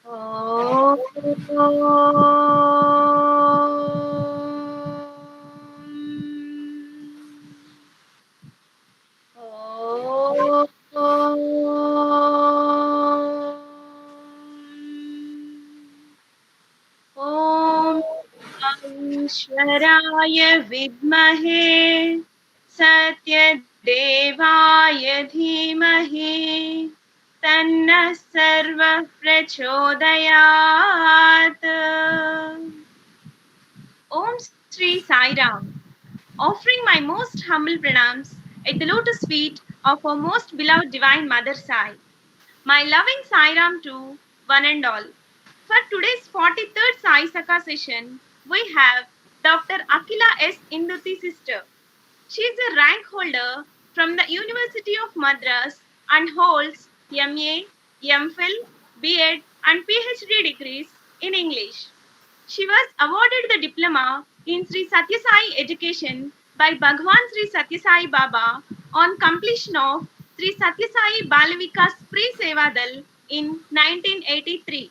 Om ईश्वराय विद्महे सत्यदेवाय धीमहि तन्नः सर्वः प्रचोदयात्. Om Sri Sai Ram, offering my most humble pranams at the lotus feet of our most beloved Divine Mother Sai. My loving Sai Ram to one and all. For today's 43rd Sai Sakha session, we have Dr. Akila S Indurti sister. She is a rank holder from the University of Madras and holds MA, MPhil, B.Ed and PhD degrees in English. She was awarded the diploma in Sri Satya Sai Education by Bhagwan Sri Satya Sai Baba on completion of Sri Satya Sai Balavikas Pre Sevadal in 1983.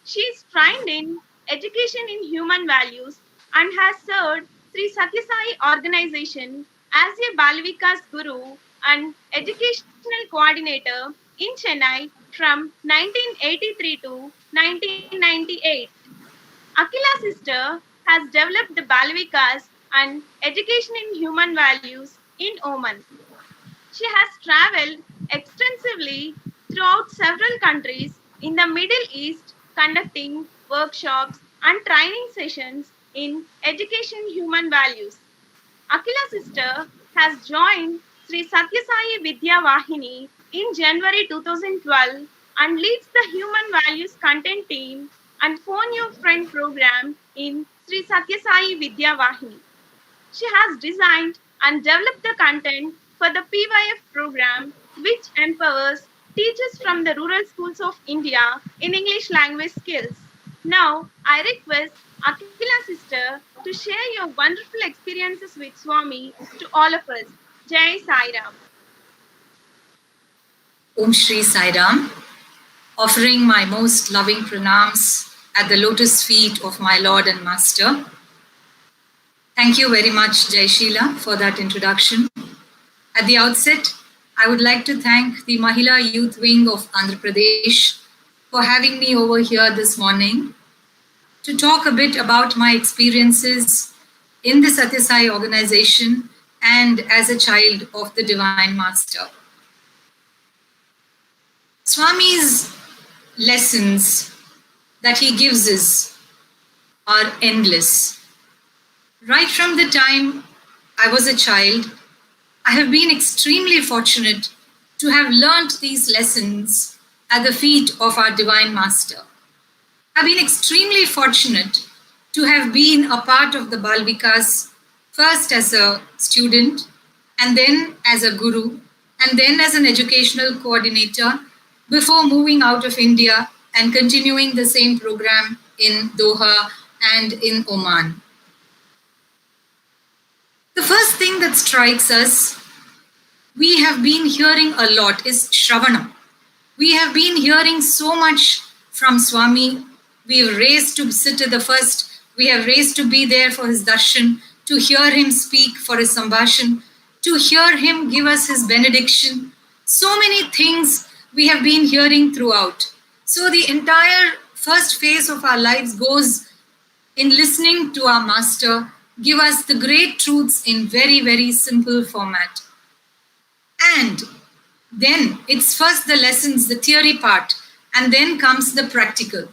She is trained in education in human values and has served Sri Satya Sai Organization as a Balavikas Guru and Educational Coordinator in Chennai from 1983 to 1998. Akila sister has developed the Balavikas and education in human values in Oman. She has traveled extensively throughout several countries in the Middle East conducting workshops and training sessions in education human values. Akila sister has joined Sri Satya Sai Vidya Vahini in January 2012 and leads the Human Values Content Team and Phone Your Friend program in Sri Satya Sai Vidya Vahini. She has designed and developed the content for the PYF program, which empowers teachers from the rural schools of India in English language skills. Now, I request Akila sister to share your wonderful experiences with Swami to all of us. Jai Sai Ram. Aum Sri Sai Ram, offering my most loving pranams at the lotus feet of my Lord and Master. Thank you very much, Jai Sheila, for that introduction. At the outset, I would like to thank the Mahila Youth Wing of Andhra Pradesh for having me over here this morning to talk a bit about my experiences in the Satya Sai organization and as a child of the Divine Master. Swami's lessons that he gives us are endless. Right from the time I was a child, I have been extremely fortunate to have learnt these lessons at the feet of our Divine Master. I've been extremely fortunate to have been a part of the Balvikas, first as a student, and then as a guru, and then as an educational coordinator, before moving out of India and continuing the same program in Doha and in Oman. The first thing that strikes us, we have been hearing a lot, is Shravanam. We have been hearing so much from Swami. We have raised to sit at the first, we have raised to be there for his darshan, to hear him speak for his sambhashan, to hear him give us his benediction. So many things we have been hearing throughout. So the entire first phase of our lives goes in listening to our Master give us the great truths in very, very simple format. And then it's first the lessons, the theory part, and then comes the practical.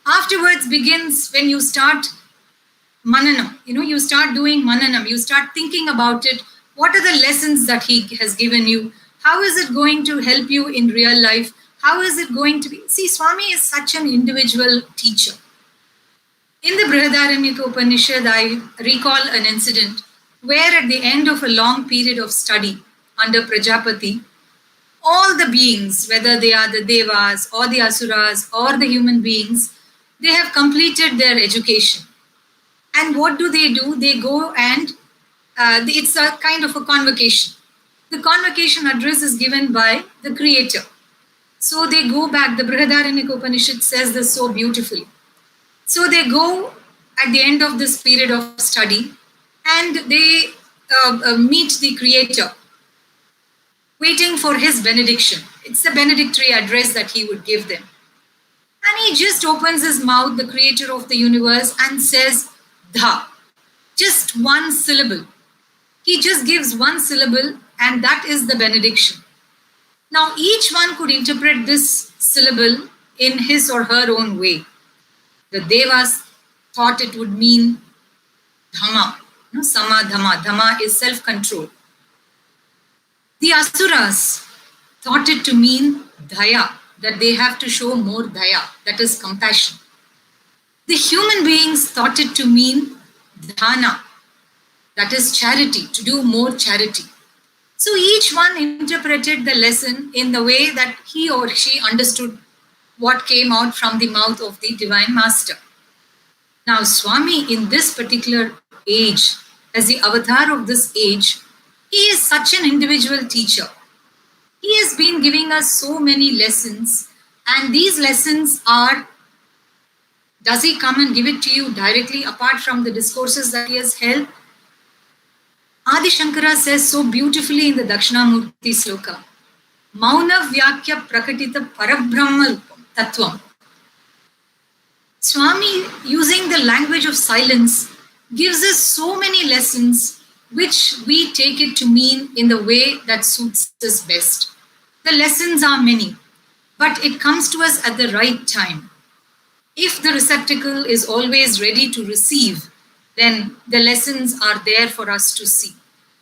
Afterwards begins when you start mananam. You start doing mananam. You start thinking about it. What are the lessons that he has given you? How is it going to help you in real life? How is it going to be? See, Swami is such an individual teacher. In the Brihadaranyaka Upanishad, I recall an incident where at the end of a long period of study under Prajapati, all the beings, whether they are the Devas or the Asuras or the human beings, they have completed their education. And what do? They go and it's a kind of a convocation. The convocation address is given by the Creator. So they go back. The Brihadaranyaka Upanishad says this so beautifully. So they go at the end of this period of study and they meet the Creator, waiting for his benediction. It's the benedictory address that he would give them. And he just opens his mouth, the Creator of the universe, and says, Dha. Just one syllable. He just gives one syllable, and that is the benediction. Now, each one could interpret this syllable in his or her own way. The Devas thought it would mean Dhamma, Sama Dhamma. Dhamma is self-control. The Asuras thought it to mean Daya, that they have to show more Daya, that is compassion. The human beings thought it to mean Dhana, that is charity, to do more charity. So each one interpreted the lesson in the way that he or she understood what came out from the mouth of the Divine Master. Now, Swami, in this particular age, as the avatar of this age, he is such an individual teacher. He has been giving us so many lessons, and these lessons are, does he come and give it to you directly apart from the discourses that he has held? Adi Shankara says so beautifully in the Dakshinamurti Sloka, Mauna Vyakya Prakatita Parabrahma Tattvam. Swami, using the language of silence, gives us so many lessons which we take it to mean in the way that suits us best. The lessons are many, but it comes to us at the right time. If the receptacle is always ready to receive, then the lessons are there for us to see.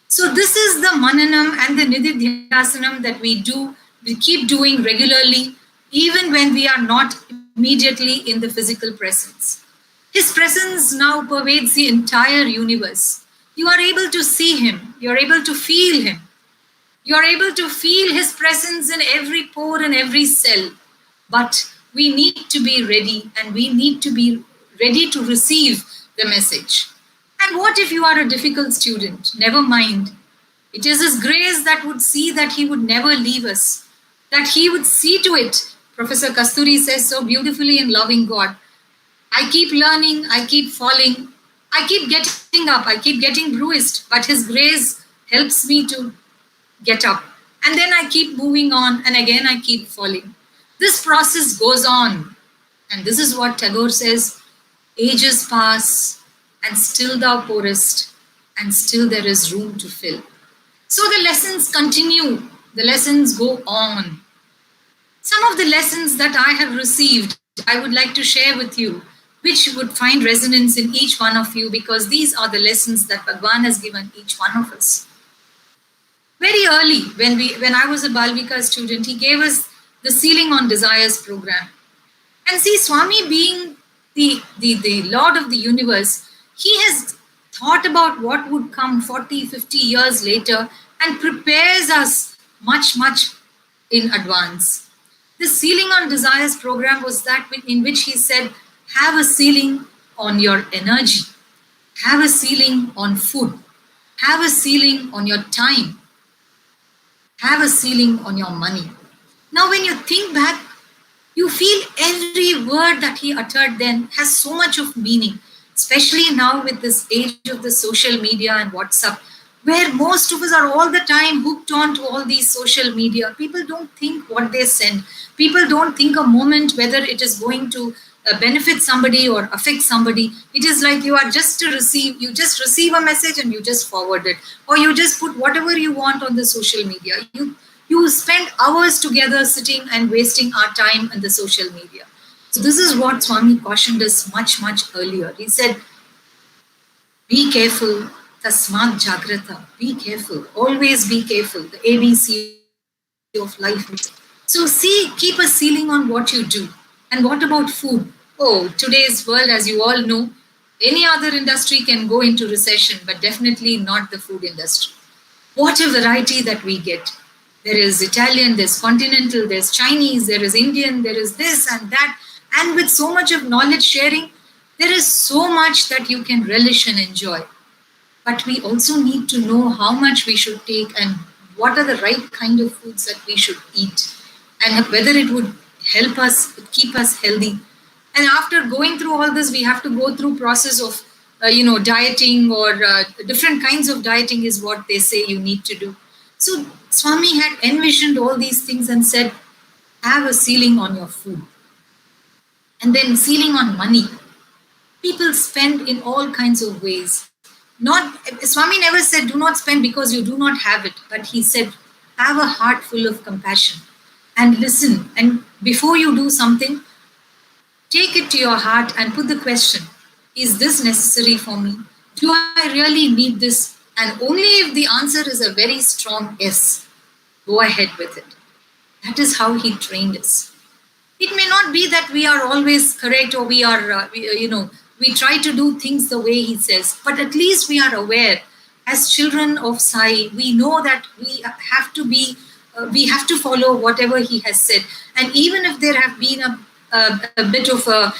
So this is the mananam and the nididhyasanam that we keep doing regularly, even when we are not immediately in the physical presence. His presence now pervades the entire universe. You are able to see him. You are able to feel him. You are able to feel his presence in every pore and every cell. But we need to be ready, and we need to be ready to receive the message. And what if you are a difficult student? Never mind. It is his grace that would see that he would never leave us, that he would see to it. Professor Kasturi says so beautifully in Loving God, I keep learning, I keep falling, I keep getting up, I keep getting bruised, but his grace helps me to get up. And then I keep moving on, and again I keep falling. This process goes on. And this is what Tagore says, ages pass, and still thou pourest, and still there is room to fill. So the lessons continue, the lessons go on. Some of the lessons that I have received, I would like to share with you, which would find resonance in each one of you, because these are the lessons that Bhagwan has given each one of us. Very early, when I was a Balvika student, he gave us the Sealing on Desires program. And see, Swami being the Lord of the universe, he has thought about what would come 40, 50 years later and prepares us much, much in advance. The Sealing on Desires program was that in which he said, have a ceiling on your energy, have a ceiling on food, have a ceiling on your time, have a ceiling on your money. Now, when you think back, you feel every word that he uttered then has so much of meaning, especially now with this age of the social media and WhatsApp, where most of us are all the time hooked on to all these social media. People don't think what they send. People don't think a moment whether it is going to benefit somebody or affect somebody. It is like you just receive a message and you just forward it, or you just put whatever you want on the social media. You spend hours together sitting and wasting our time in the social media. So this is what Swami cautioned us much, much earlier. He said, be careful, tasmat jagrata, be careful, always be careful, the ABC of life. So keep a ceiling on what you do. And what about food? Oh, today's world, as you all know, any other industry can go into recession, but definitely not the food industry. What a variety that we get. There is Italian, there's continental, there's Chinese, there is Indian, there is this and that. And with so much of knowledge sharing, there is so much that you can relish and enjoy. But we also need to know how much we should take and what are the right kind of foods that we should eat. and whether it would help us, keep us healthy. And after going through all this, we have to go through process of dieting, or different kinds of dieting is what they say you need to do. So Swami had envisioned all these things and said, have a ceiling on your food, and then ceiling on money. People spend in all kinds of ways. Not Swami never said do not spend because you do not have it, but he said have a heart full of compassion and listen. And before you do something, take it to your heart and put the question, is this necessary for me? Do I really need this? And only if the answer is a very strong yes, go ahead with it. That is how he trained us. It may not be that we are always correct, or we are, we try to do things the way he says, but at least we are aware. As children of Sai, we know that we have to follow whatever he has said. And even if there have been a bit of a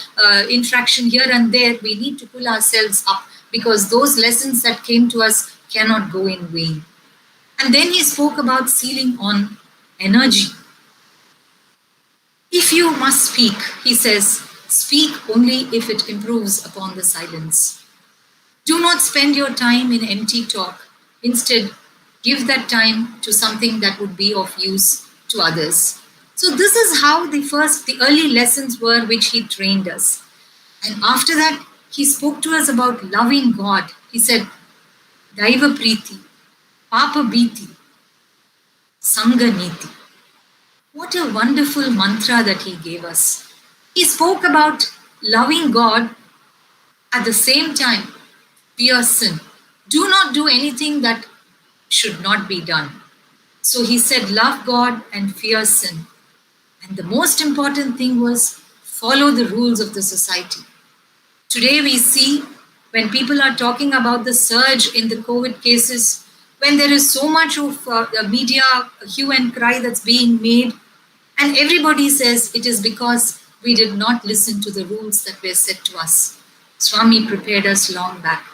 infraction here and there, we need to pull ourselves up, because those lessons that came to us cannot go in vain. And then he spoke about sealing on energy. If you must speak, he says, speak only if it improves upon the silence. Do not spend your time in empty talk. Instead, give that time to something that would be of use to others. So this is how the early lessons were which he trained us. And after that, he spoke to us about loving God. He said, Daiva Priti, Papa Biti, Sangha Niti. What a wonderful mantra that he gave us. He spoke about loving God, at the same time, fear sin. Do not do anything that should not be done. So he said, love God and fear sin. And the most important thing was follow the rules of the society. Today we see, when people are talking about the surge in the COVID cases, when there is so much of media hue and cry that's being made, and everybody says it is because we did not listen to the rules that were set to us. Swami prepared us long back.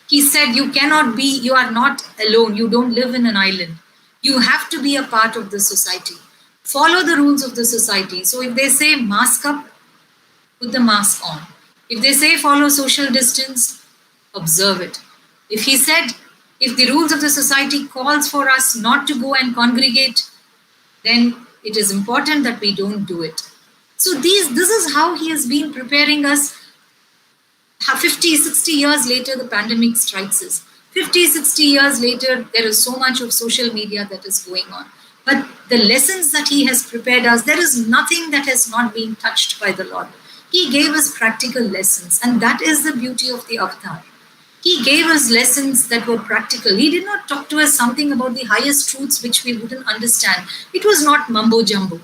He said, you are not alone. You don't live in an island. You have to be a part of the society. Follow the rules of the society. So if they say mask up, put the mask on. If they say follow social distance, observe it. If the rules of the society calls for us not to go and congregate, then it is important that we don't do it. So this is how he has been preparing us. 50, 60 years later, the pandemic strikes us. 50, 60 years later, there is so much of social media that is going on. But the lessons that he has prepared us, there is nothing that has not been touched by the Lord. He gave us practical lessons, and that is the beauty of the avatar. He gave us lessons that were practical. He did not talk to us something about the highest truths which we wouldn't understand. It was not mumbo jumbo.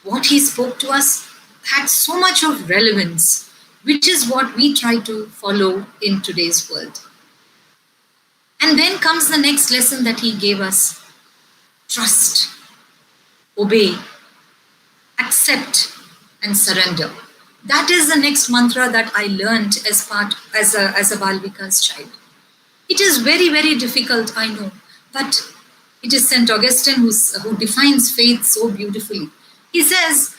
What he spoke to us had so much of relevance, which is what we try to follow in today's world. And then comes the next lesson that he gave us. Trust, obey, accept, and surrender. That is the next mantra that I learned as a Balvika's child. It is very, very difficult, I know, but it is St. Augustine who defines faith so beautifully. He says,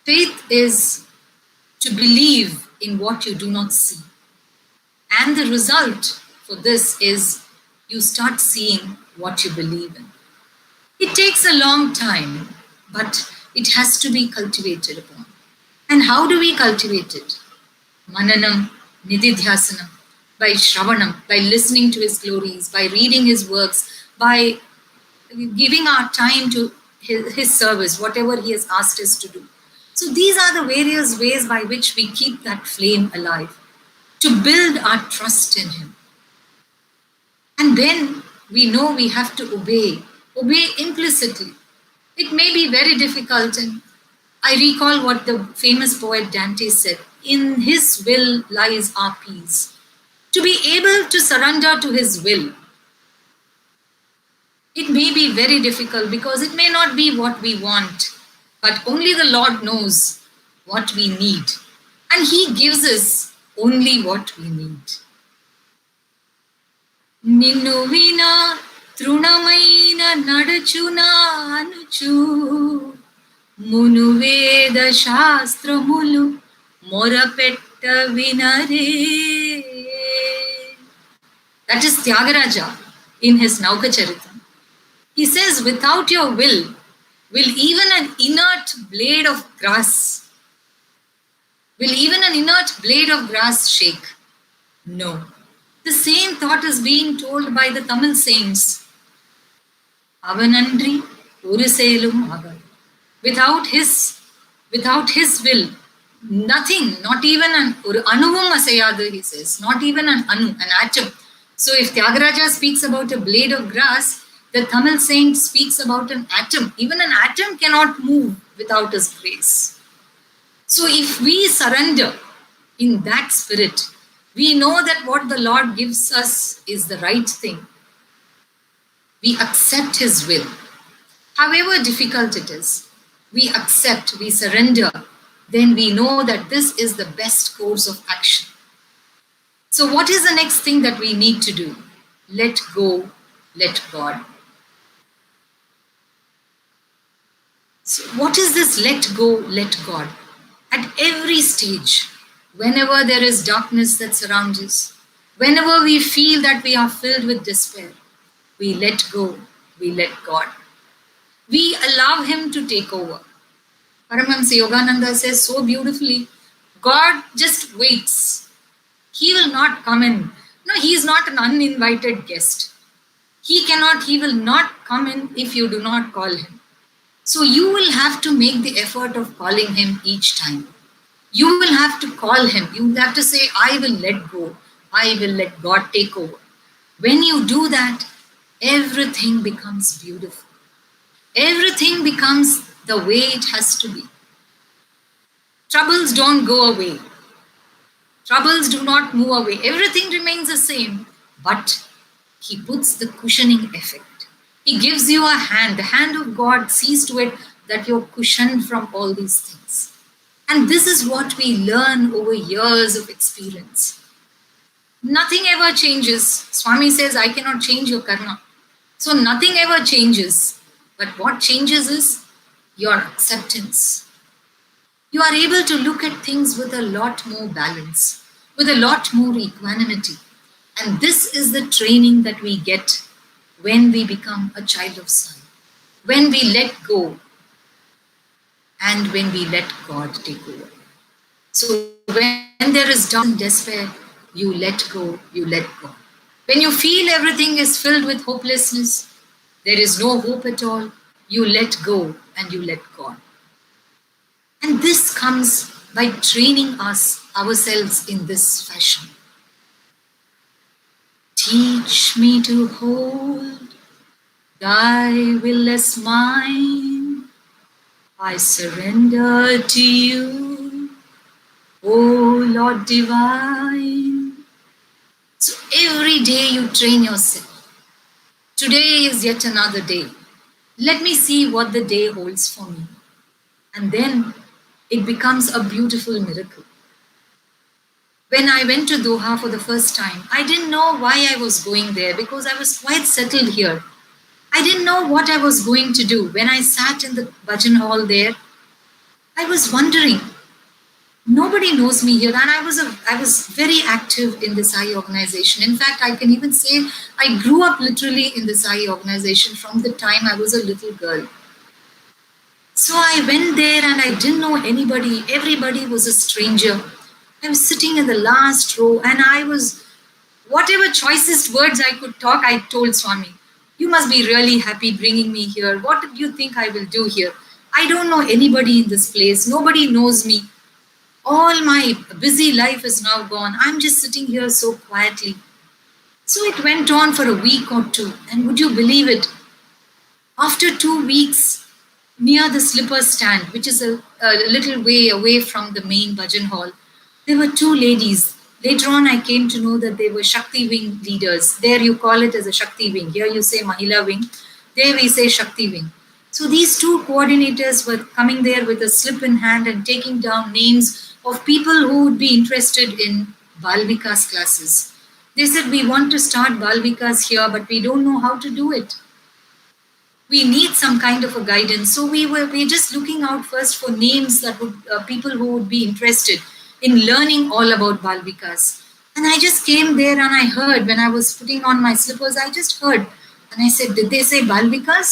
faith is to believe in what you do not see. And the result for this is you start seeing what you believe in. It takes a long time, but it has to be cultivated upon. And how do we cultivate it? Mananam, Nididhyasanam, by Shravanam, by listening to his glories, by reading his works, by giving our time to his service, whatever he has asked us to do. So these are the various ways by which we keep that flame alive, to build our trust in him. And then we know we have to obey implicitly. It may be very difficult, and I recall what the famous poet Dante said, in his will lies our peace. To be able to surrender to his will. It may be very difficult because it may not be what we want, but only the Lord knows what we need. And he gives us only what we need. Ninnu vina trunamaina nadachuna anuchu Munuveda Shastramulu Morapetta Vinare. That is Tyagaraja in his Naukacharitam. He says, without your will even an inert blade of grass, shake? No. The same thought is being told by the Tamil saints. Avanandri Uruselum Agar. Without his will, nothing, not even an anuvum asayadu, he says, not even an anu, an atom. So if Tyagaraja speaks about a blade of grass, the Tamil saint speaks about an atom. Even an atom cannot move without his grace. So if we surrender in that spirit, we know that what the Lord gives us is the right thing. We accept his will. However difficult it is, we accept, we surrender, then we know that this is the best course of action. So what is the next thing that we need to do? Let go, let God. So what is this let go, let God? At every stage, whenever there is darkness that surrounds us, whenever we feel that we are filled with despair, we let go, we let God. We allow him to take over. Paramahamsa Yogananda says so beautifully, God just waits. He will not come in. No, he is not an uninvited guest. He will not come in if you do not call him. So you will have to make the effort of calling him each time. You will have to call him. You will have to say, I will let go. I will let God take over. When you do that, everything becomes beautiful. Everything becomes the way it has to be. Troubles don't go away. Troubles do not move away. Everything remains the same, but he puts the cushioning effect. He gives you a hand. The hand of God sees to it that you're cushioned from all these things. And this is what we learn over years of experience. Nothing ever changes. Swami says, I cannot change your karma. So nothing ever changes. But what changes is your acceptance. You are able to look at things with a lot more balance, with a lot more equanimity. And this is the training that we get when we become a child of Sai, when we let go and when we let God take over. So when there is doubt and despair, you let go, you let God. When you feel everything is filled with hopelessness, there is no hope at all, you let go and you let God. And this comes by training ourselves in this fashion. Teach me to hold thy will as mine. I surrender to you, O Lord divine. So every day you train yourself. Today is yet another day. Let me see what the day holds for me. And then it becomes a beautiful miracle. When I went to Doha for the first time, I didn't know why I was going there because I was quite settled here. I didn't know what I was going to do. When I sat in the bhajan hall there, I was wondering. Nobody knows me here, and I was very active in the Sai organization. In fact, I can even say I grew up literally in the Sai organization from the time I was a little girl. So I went there and I didn't know anybody. Everybody was a stranger. I was sitting in the last row and I was, whatever choicest words I could talk, I told Swami, you must be really happy bringing me here. What do you think I will do here? I don't know anybody in this place. Nobody knows me. All my busy life is now gone. I'm just sitting here so quietly. So it went on for a week or two. And would you believe it? After 2 weeks, near the slipper stand, which is a little way away from the main bhajan hall, there were 2 ladies. Later on, I came to know that they were Shakti wing leaders. There you call it as a Shakti wing. Here you say Mahila wing. There we say Shakti wing. So these 2 coordinators were coming there with a slip in hand and taking down names of people who would be interested in Bal Vikas classes. They said, we want to start Bal Vikas here, but we don't know how to do it. we need some kind of a guidance. So we're just looking out first for names that would people who would be interested in learning all about Bal Vikas. And I just came there and I heard when I was putting on my slippers, I just heard and I said, "Did they say Bal Vikas?"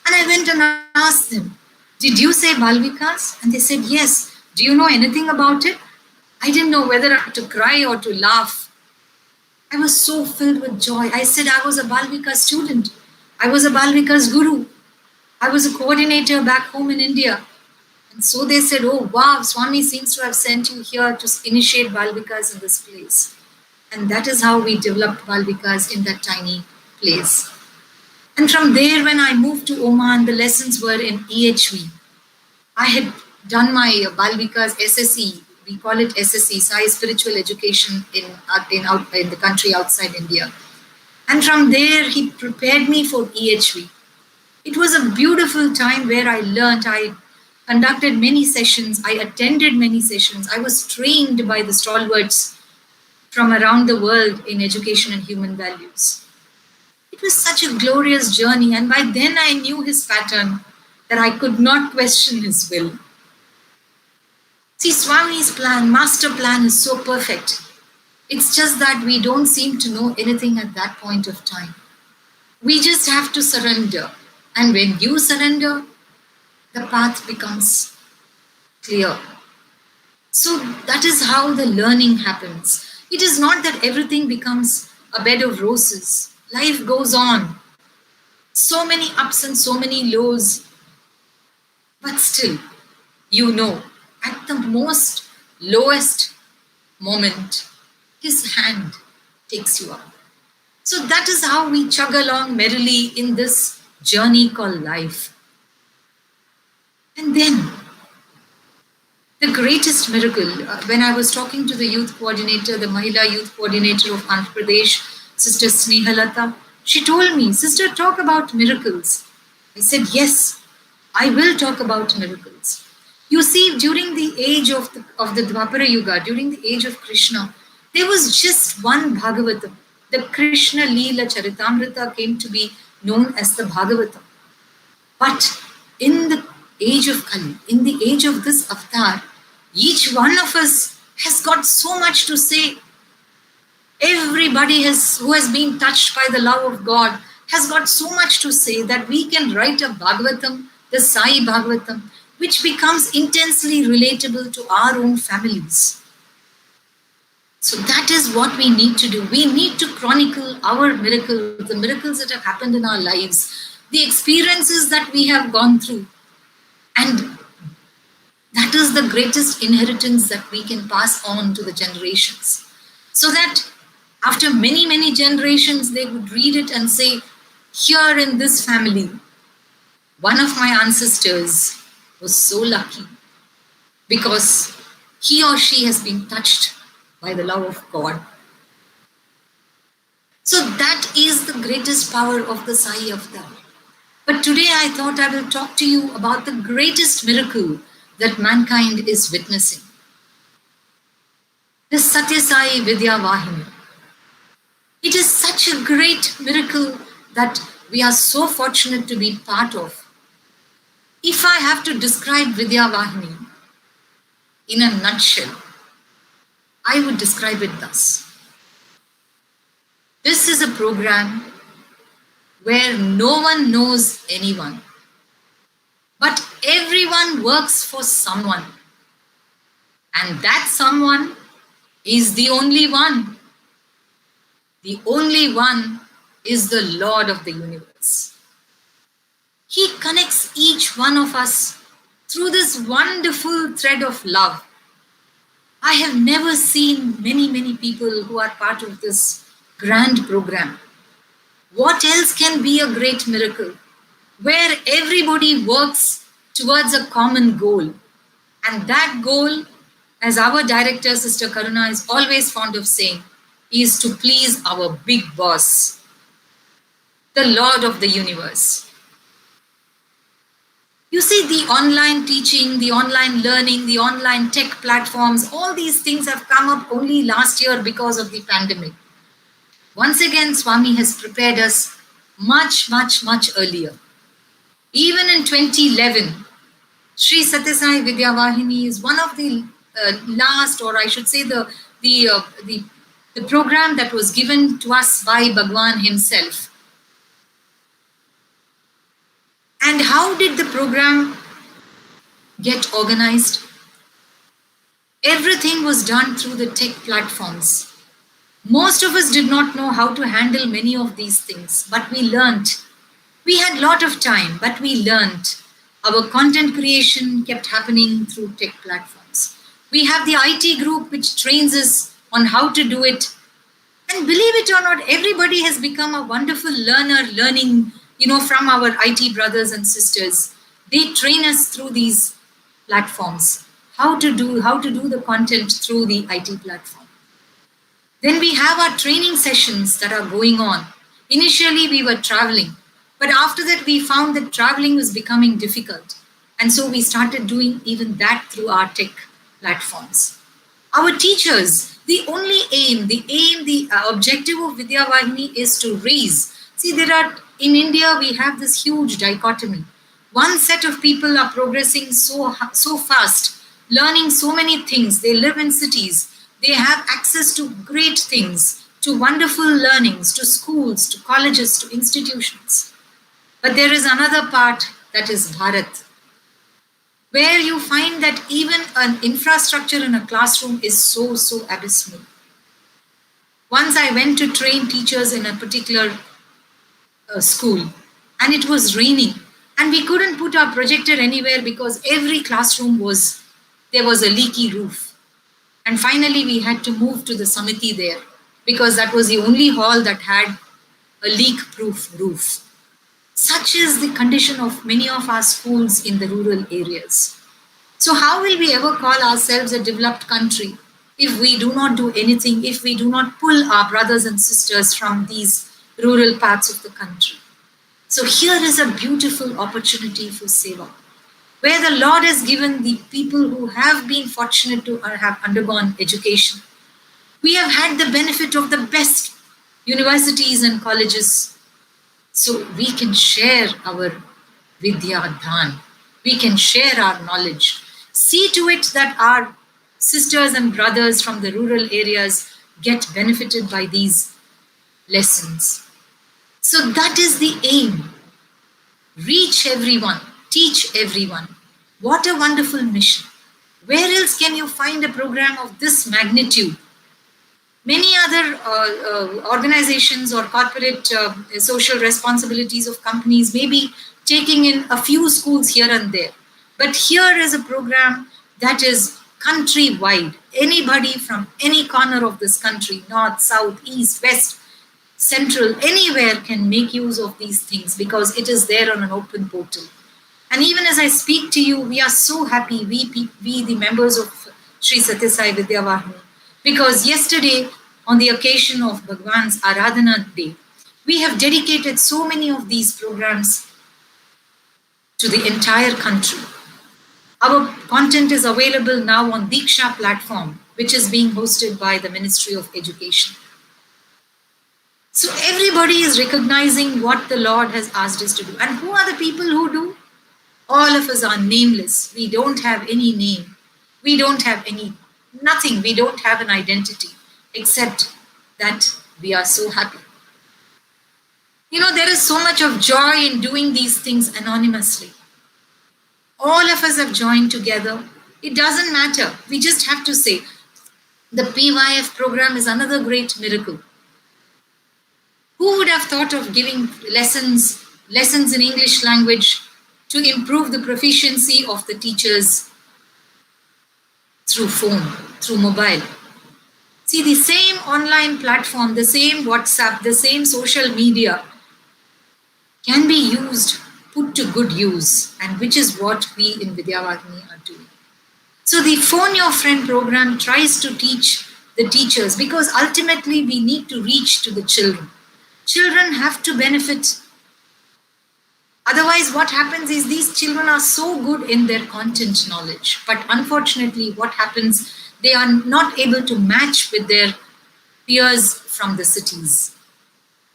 And I went and asked them, "Did you say Bal Vikas?" And they said, "Yes. Do you know anything about it?" I didn't know whether to cry or to laugh. I was so filled with joy. I said I was a Bal Vikas student. I was a Bal Vikas guru. I was a coordinator back home in India. And so they said, "Oh wow, Swami seems to have sent you here to initiate Bal Vikas in this place." And that is how we developed Bal Vikas in that tiny place. And from there, when I moved to Oman, the lessons were in EHV. I had done my Bal Vikas SSE. We call it SSE, Sai Spiritual Education in the country outside India. And from there, he prepared me for EHV. It was a beautiful time where I learned. I conducted many sessions. I attended many sessions. I was trained by the stalwarts from around the world in education and human values. It was such a glorious journey. And by then I knew his pattern that I could not question his will. See, Swami's plan, master plan is so perfect. It's just that we don't seem to know anything at that point of time. We just have to surrender. And when you surrender, the path becomes clear. So that is how the learning happens. It is not that everything becomes a bed of roses. Life goes on. So many ups and so many lows. But still, you know, at the most lowest moment, his hand takes you up. So that is how we chug along merrily in this journey called life. And then, the greatest miracle, when I was talking to the youth coordinator, the Mahila youth coordinator of Andhra Pradesh, Sister Snehalata, she told me, "Sister, talk about miracles." I said, "Yes, I will talk about miracles." You see, during the age of the Dwapara Yuga, during the age of Krishna, there was just one Bhagavatam. The Krishna Leela Charitamrita came to be known as the Bhagavatam. But in the age of Kali, in the age of this avatar, each one of us has got so much to say. Everybody who has been touched by the love of God has got so much to say that we can write a Bhagavatam, the Sai Bhagavatam, which becomes intensely relatable to our own families. So that is what we need to do. We need to chronicle our miracles, the miracles that have happened in our lives, the experiences that we have gone through. And that is the greatest inheritance that we can pass on to the generations. So that after many, many generations, they would read it and say, "Here in this family, one of my ancestors was so lucky because he or she has been touched by the love of God." So that is the greatest power of the Sai Avatar. But today I thought I will talk to you about the greatest miracle that mankind is witnessing. The Satya Sai Vidya Vahini. It is such a great miracle that we are so fortunate to be part of. If I have to describe Vidya Vahini in a nutshell, I would describe it thus. This is a program where no one knows anyone, but everyone works for someone. And that someone is the only one. The only one is the Lord of the universe. He connects each one of us through this wonderful thread of love. I have never seen many, many people who are part of this grand program. What else can be a great miracle where everybody works towards a common goal? And that goal, as our director, Sister Karuna, is always fond of saying, is to please our big boss, the Lord of the universe. You see, the online teaching, the online learning, the online tech platforms, all these things have come up only last year because of the pandemic. Once again, Swami has prepared us much, much, much earlier. Even in 2011, Sri Satya Sai Vidya Vahini is one of the last, or I should say, the, uh, the the program that was given to us by Bhagwan himself. And how did the program get organized? Everything was done through the tech platforms. Most of us did not know how to handle many of these things, but we learned. We had a lot of time, but we learned. Our content creation kept happening through tech platforms. We have the IT group which trains us on how to do it. And believe it or not, everybody has become a wonderful learner, learning, from our IT brothers and sisters. They train us through these platforms, how to do the content through the IT platform. Then we have our training sessions that are going on. Initially, we were traveling, but after that, we found that traveling was becoming difficult. And so we started doing even that through our tech platforms. Our teachers, the objective of Vidya Vahini is to raise. See, in India, we have this huge dichotomy. One set of people are progressing so fast, learning so many things. They live in cities. They have access to great things, to wonderful learnings, to schools, to colleges, to institutions. But there is another part, that is Bharat, where you find that even an infrastructure in a classroom is so abysmal. Once I went to train teachers in a particular school, and it was raining, and we couldn't put our projector anywhere because every classroom there was a leaky roof. And finally, we had to move to the Samiti there because that was the only hall that had a leak-proof roof. Such is the condition of many of our schools in the rural areas. So how will we ever call ourselves a developed country if we do not do anything, if we do not pull our brothers and sisters from these rural parts of the country? So here is a beautiful opportunity for Seva, where the Lord has given the people who have been fortunate to have undergone education. We have had the benefit of the best universities and colleges. So we can share our Vidya Dhan. We can share our knowledge. See to it that our sisters and brothers from the rural areas get benefited by these lessons. So that is the aim. Reach everyone, teach everyone. What a wonderful mission. Where else can you find a program of this magnitude? Many other organizations or corporate social responsibilities of companies may be taking in a few schools here and there. But here is a program that is countrywide. Anybody from any corner of this country, north, south, east, west, central, anywhere can make use of these things because it is there on an open portal. And even as I speak to you, we are so happy, we the members of Sri Satya Sai Vidya Vahini, because yesterday, on the occasion of Bhagwan's Aradhana Day, we have dedicated so many of these programs to the entire country. Our content is available now on Diksha platform, which is being hosted by the Ministry of Education. So everybody is recognizing what the Lord has asked us to do. And who are the people who do? All of us are nameless. We don't have any name. We don't have nothing. We don't have an identity, except that we are so happy. There is so much of joy in doing these things anonymously. All of us have joined together. It doesn't matter. We just have to say, the PYF program is another great miracle. Who would have thought of giving lessons in English language to improve the proficiency of the teachers through phone, through mobile? See, the same online platform, the same WhatsApp, the same social media can be used, put to good use, and which is what we in Vidya Vahini are doing. So the Phone Your Friend program tries to teach the teachers, because ultimately we need to reach to the children. Children have to benefit. Otherwise, what happens is these children are so good in their content knowledge, but unfortunately what happens, they are not able to match with their peers from the cities.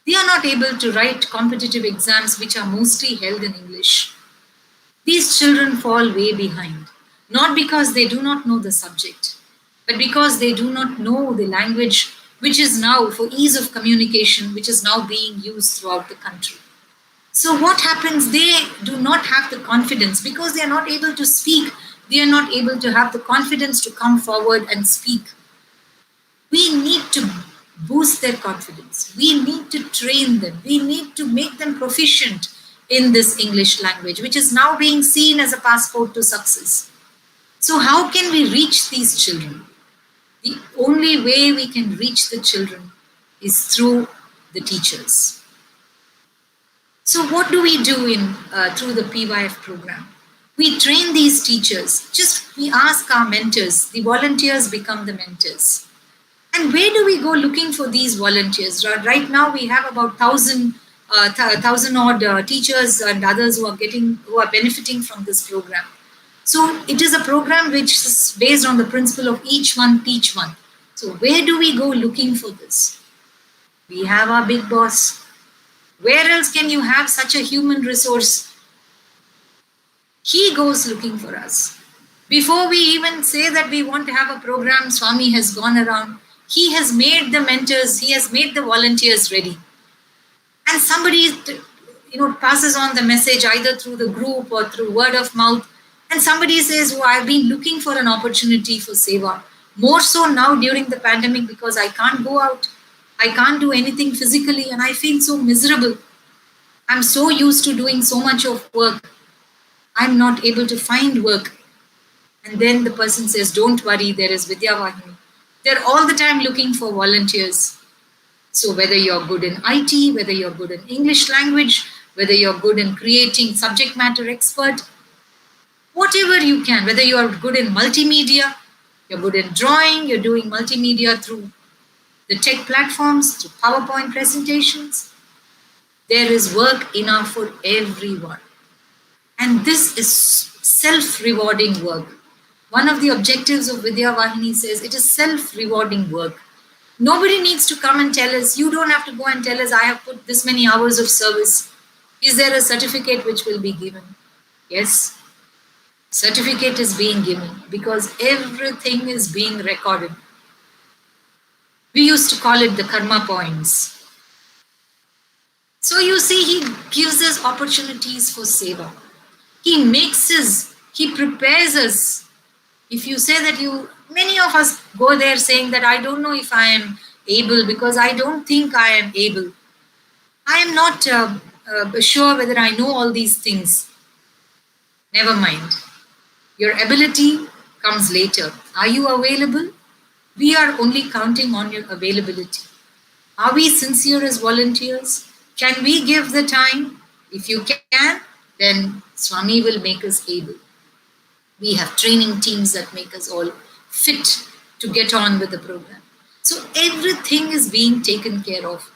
They are not able to write competitive exams which are mostly held in English. These children fall way behind, not because they do not know the subject, but because they do not know the language which is now, for ease of communication, which is now being used throughout the country. So, what happens? They do not have the confidence because they are not able to speak, they are not able to have the confidence to come forward and speak. We need to boost their confidence. We need to train them. We need to make them proficient in this English language, which is now being seen as a passport to success. So, how can we reach these children? The only way we can reach the children is through the teachers. So, what do we do in through the PYF program? We train these teachers. Just we ask our mentors. The volunteers become the mentors. And where do we go looking for these volunteers? Right now, we have about 1,000 odd teachers and others who are benefiting from this program. So it is a program which is based on the principle of each one teach one. So where do we go looking for this? We have our big boss. Where else can you have such a human resource? He goes looking for us. Before we even say that we want to have a program, Swami has gone around. He has made the mentors, he has made the volunteers ready. And somebody passes on the message either through the group or through word of mouth. And somebody says, oh, I've been looking for an opportunity for Seva. More so now during the pandemic because I can't go out. I can't do anything physically and I feel so miserable. I'm so used to doing so much of work. I'm not able to find work. And then the person says, don't worry, there is Vidya Vahini. They're all the time looking for volunteers. So whether you're good in IT, whether you're good in English language, whether you're good in creating subject matter expert, whatever you can, whether you are good in multimedia, you're good in drawing, you're doing multimedia through the tech platforms, through PowerPoint presentations, there is work enough for everyone. And this is self-rewarding work. One of the objectives of Vidya Vahini says it is self-rewarding work. Nobody needs to come and tell us, you don't have to go and tell us, I have put this many hours of service. Is there a certificate which will be given? Yes, certificate is being given because everything is being recorded. We used to call it the karma points. So you see, he gives us opportunities for seva. He makes us, he prepares us. If you say that many of us go there saying that I don't know if I am able because I don't think I am able. I am not sure whether I know all these things. Never mind. Your ability comes later. Are you available? We are only counting on your availability. Are we sincere as volunteers? Can we give the time? If you can, then Swami will make us able. We have training teams that make us all fit to get on with the program. So everything is being taken care of.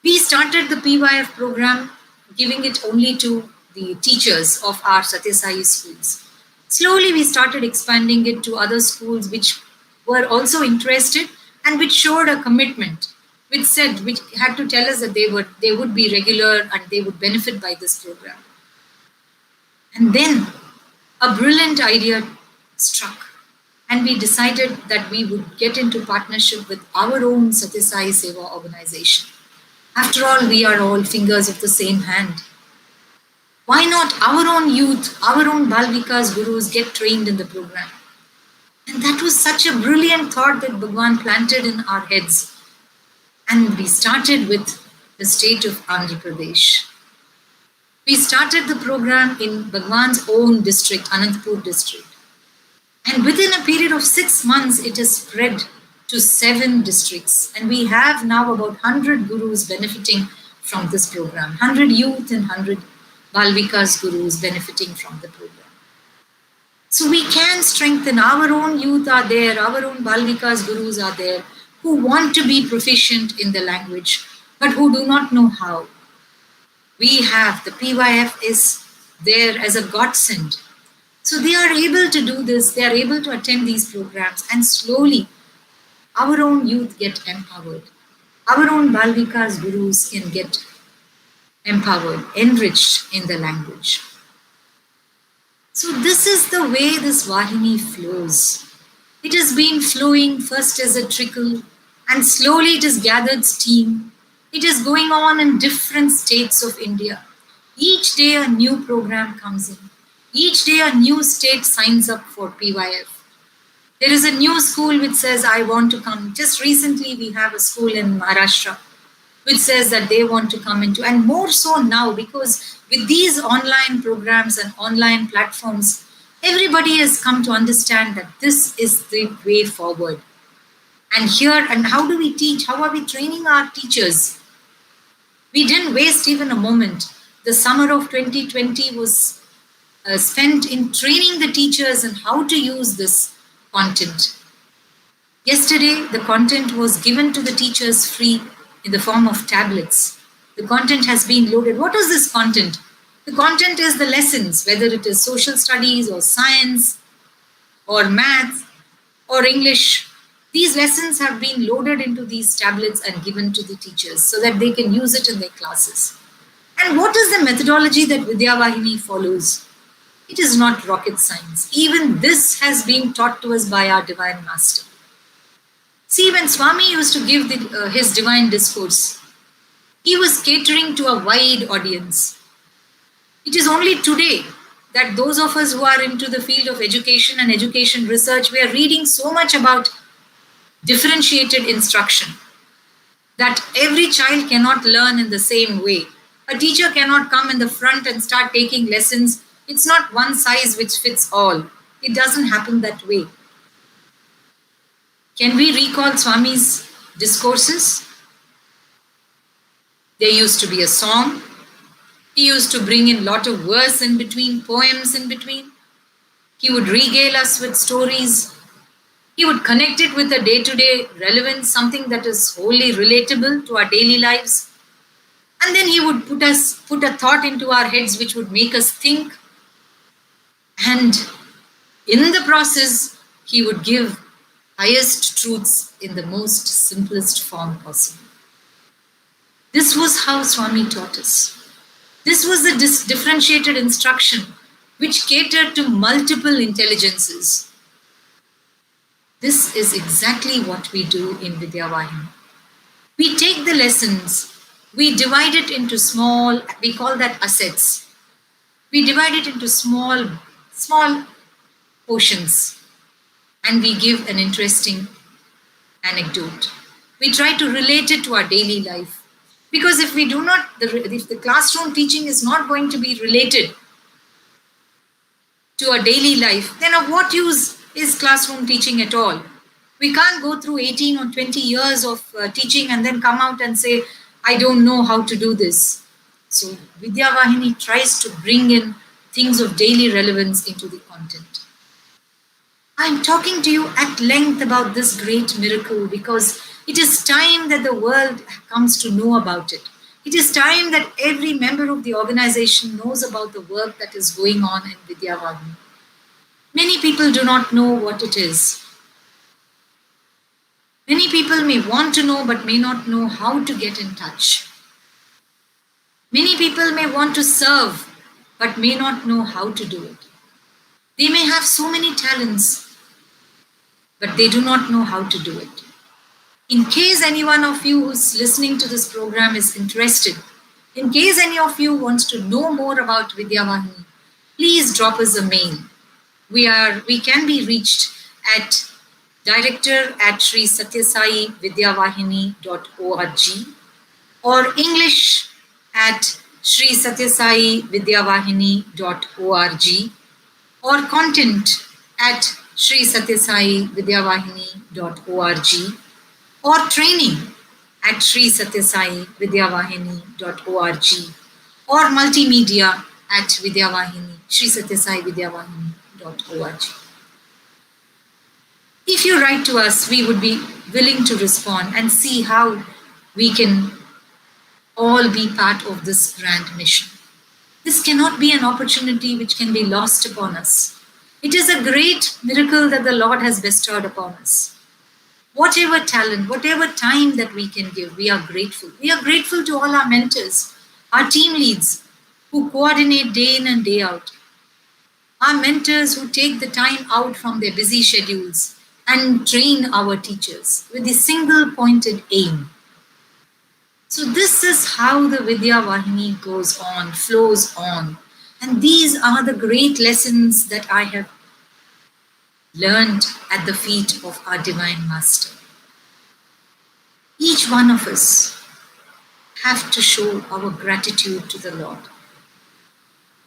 We started the PYF program giving it only to the teachers of our Satya Sai schools. Slowly we started expanding it to other schools which were also interested and which showed a commitment, which had to tell us that they would be regular and they would benefit by this program. And then a brilliant idea struck, and we decided that we would get into partnership with our own Satya Sai Seva Organization. After all, we are all fingers of the same hand. Why not our own youth, our own Bal Vikas Gurus get trained in the program? And that was such a brilliant thought that Bhagwan planted in our heads. And we started with the state of Andhra Pradesh. We started the program in Bhagwan's own district, Anantapur district. And within a period of 6 months, it has spread to 7 districts. And we have now about 100 gurus benefiting from this program. 100 youth and 100 Bal Vikas Gurus benefiting from the program. So we can strengthen. Our own youth are there, our own Bal Vikas Gurus are there, who want to be proficient in the language, but who do not know how. We have, the PYF is there as a godsend. So they are able to do this, they are able to attend these programs, and slowly our own youth get empowered. Our own Bal Vikas Gurus can get empowered, enriched in the language. So this is the way this Vahini flows. It has been flowing first as a trickle, and slowly it has gathered steam. It is going on in different states of India. Each day a new program comes in. Each day a new state signs up for PYF. There is a new school which says, I want to come. Just recently we have a school in Maharashtra which says that they want to come into, and more so now because with these online programs and online platforms, everybody has come to understand that this is the way forward. And here, and how do we teach? How are we training our teachers? We didn't waste even a moment. The summer of 2020 was spent in training the teachers on how to use this content. Yesterday, the content was given to the teachers free in the form of tablets. The content has been loaded. What is this content? The content is the lessons, whether it is social studies or science or maths or English. These lessons have been loaded into these tablets and given to the teachers so that they can use it in their classes. And what is the methodology that Vidya Vahini follows? It is not rocket science. Even this has been taught to us by our Divine Master. See, when Swami used to give his divine discourse, he was catering to a wide audience. It is only today that those of us who are into the field of education and education research, we are reading so much about differentiated instruction, that every child cannot learn in the same way. A teacher cannot come in the front and start taking lessons. It's not one size which fits all. It doesn't happen that way. Can we recall Swami's discourses? There used to be a song. He used to bring in a lot of verse in between, poems in between. He would regale us with stories. He would connect it with a day-to-day relevance, something that is wholly relatable to our daily lives. And then he would put a thought into our heads which would make us think. And in the process, he would give highest truths in the most simplest form possible. This was how Swami taught us. This was the differentiated instruction which catered to multiple intelligences. This is exactly what we do in Vidya Vahini. We take the lessons, we divide it into small, we call that assets. We divide it into small portions, and we give an interesting anecdote. We try to relate it to our daily life. Because if we do not, if the classroom teaching is not going to be related to our daily life, then of what use is classroom teaching at all? We can't go through 18 or 20 years of teaching and then come out and say, I don't know how to do this. So Vidya Vahini tries to bring in things of daily relevance into the content. I'm talking to you at length about this great miracle because it is time that the world comes to know about it. It is time that every member of the organization knows about the work that is going on in Vidya Vahini. Many people do not know what it is. Many people may want to know but may not know how to get in touch. Many people may want to serve but may not know how to do it. They may have so many talents, but they do not know how to do it. In case any one of you who's listening to this program is interested, in case any of you wants to know more about Vidya Vahini, please drop us a mail. We can be reached at director@Sri Satya Sai Vidya Vahini.org or English at Sri Satya Sai Vidya Vahini.org or content at Sri Satya Sai Vidya Vahini.org or training at Sri Satya Sai Vidya Vahini.org or multimedia at Vidya Vahini, Sri Satya Sai Vidya Vahini.org. If you write to us, we would be willing to respond and see how we can all be part of this grand mission. This cannot be an opportunity which can be lost upon us. It is a great miracle that the Lord has bestowed upon us. Whatever talent, whatever time that we can give, we are grateful. We are grateful to all our mentors, our team leads, who coordinate day in and day out. our mentors who take the time out from their busy schedules and train our teachers with the single pointed aim. So, this is how the Vidya Vahini goes on, flows on. And these are the great lessons that I have learned at the feet of our Divine Master. Each one of us have to show our gratitude to the Lord.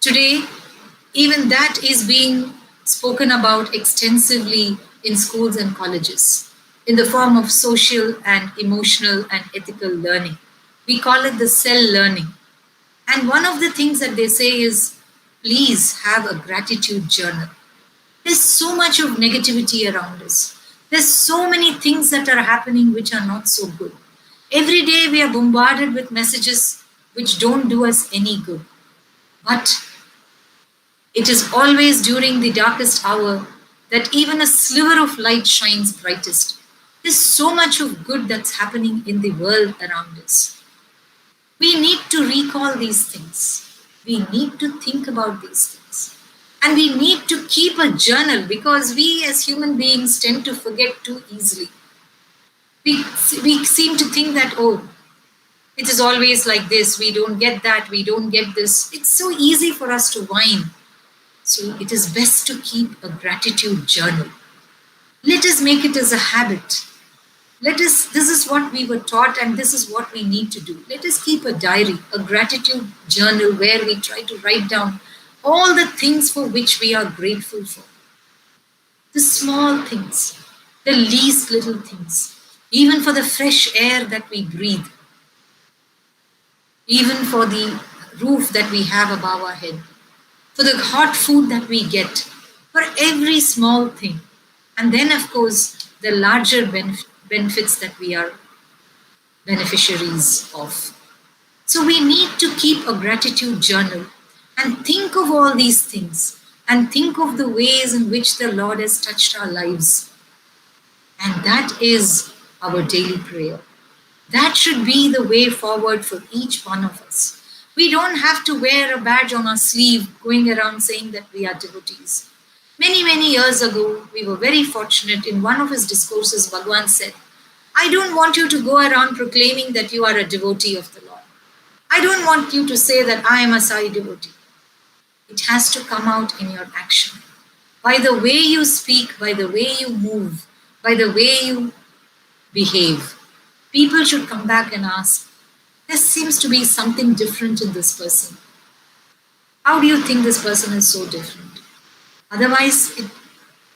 Today, even that is being spoken about extensively in schools and colleges in the form of social and emotional and ethical learning. We call it the cell learning. And one of the things that they say is, please have a gratitude journal. There's so much of negativity around us. There's so many things that are happening which are not so good. Every day we are bombarded with messages which don't do us any good. But it is always during the darkest hour that even a sliver of light shines brightest. There's so much of good that's happening in the world around us. We need to recall these things. We need to think about these things. And we need to keep a journal because we as human beings tend to forget too easily. We seem to think that, oh, it is always like this, we don't get that, we don't get this. It's so easy for us to whine. So it is best to keep a gratitude journal. Let us make it as a habit. This is what we were taught and this is what we need to do. Let us keep a diary, a gratitude journal where we try to write down all the things for which we are grateful for. The small things, the least little things, even for the fresh air that we breathe, even for the roof that we have above our head, for the hot food that we get, for every small thing. And then, of course, the larger benefits that we are beneficiaries of. So we need to keep a gratitude journal and think of all these things and think of the ways in which the Lord has touched our lives. And that is our daily prayer. That should be the way forward for each one of us. We don't have to wear a badge on our sleeve going around saying that we are devotees. Many, many years ago, we were very fortunate. In one of his discourses, Bhagwan said, I don't want you to go around proclaiming that you are a devotee of the Lord. I don't want you to say that I am a Sai devotee. It has to come out in your action. By the way you speak, by the way you move, by the way you behave. People should come back and ask, there seems to be something different in this person. How do you think this person is so different? Otherwise,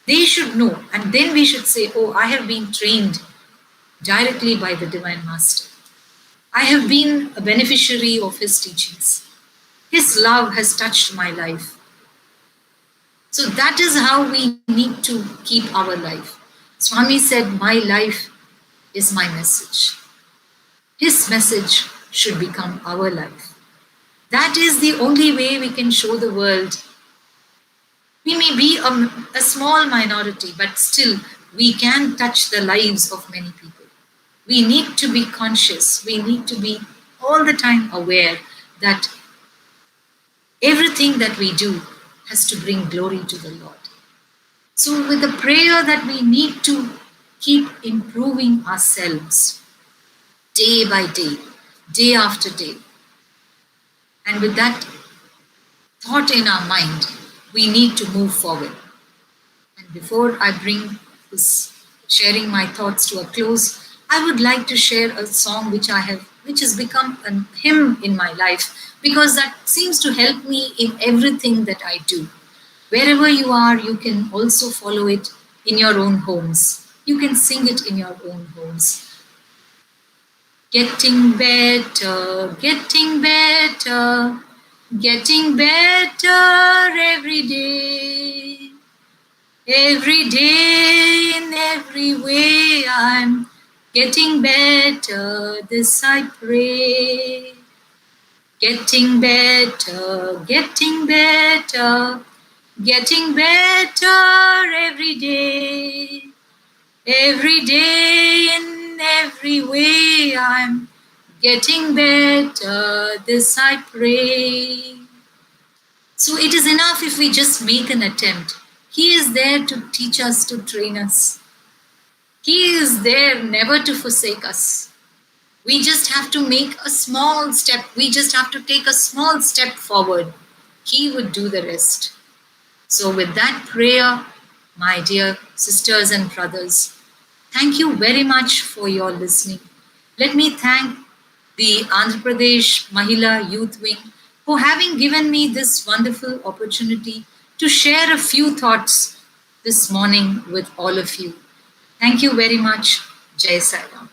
they should know. And then we should say, oh, I have been trained directly by the Divine Master. I have been a beneficiary of his teachings. His love has touched my life. So that is how we need to keep our life. Swami said, my life is my message. His message should become our life. That is the only way we can show the world. We may be a small minority, but still we can touch the lives of many people. We need to be conscious. We need to be all the time aware that everything that we do has to bring glory to the Lord. So with the prayer that we need to keep improving ourselves day by day, day after day. And with that thought in our mind, we need to move forward. And before I bring this sharing my thoughts to a close, I would like to share a song which has become a hymn in my life, because that seems to help me in everything that I do. Wherever you are, you can also follow it in your own homes. You can sing it in your own homes. Getting better, getting better, getting better every day. Every day, in every way, I'm getting better, this I pray. Getting better, getting better, getting better every day. Every day, in every way, I'm getting better, this I pray. So it is enough if we just make an attempt. He is there to teach us, to train us. He is there never to forsake us. We just have to make a small step. We just have to take a small step forward. He would do the rest. So, with that prayer, my dear sisters and brothers, thank you very much for your listening. Let me thank the Andhra Pradesh Mahila Youth Wing for having given me this wonderful opportunity to share a few thoughts this morning with all of you. Thank you very much. Jai Sai Ram.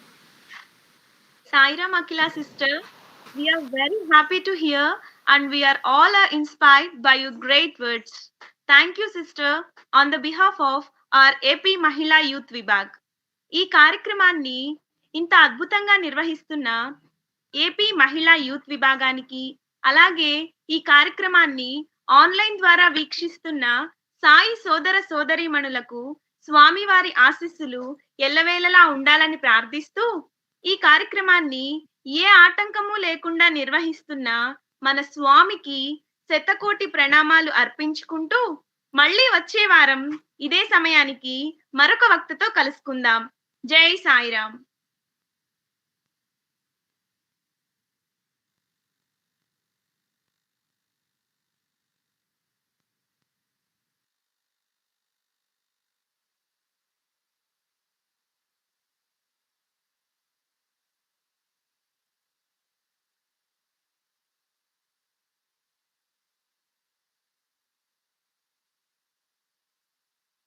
Sai Ram Akila sister, we are very happy to hear and we are all inspired by your great words. Thank you sister on the behalf of our AP Mahila Youth Vibhag. ఈ కార్యక్రమాన్ని ఇంత అద్భుతంగా నిర్వహిస్తున్న AP మహిళా youth విభాగానికి అలాగే ఈ కార్యక్రమాన్ని ఆన్లైన్ ద్వారా వీక్షిస్తున్న సాయి సోదర సోదరీమణులకు స్వామివారి ఆశీస్సులు ఎల్లవేళలా ఉండాలని ప్రార్థిస్తూ ఈ కార్యక్రమాన్ని ఏ ఆటంకము లేకుండా నిర్వహిస్తున్న మన స్వామికి శతకోటి ప్రణామాలు అర్పించుకుంటూ మళ్ళీ వచ్చే వారం ఇదే సమయానికి మరొక వక్తతో కలుసుకుందాం. జై సాయిరాం.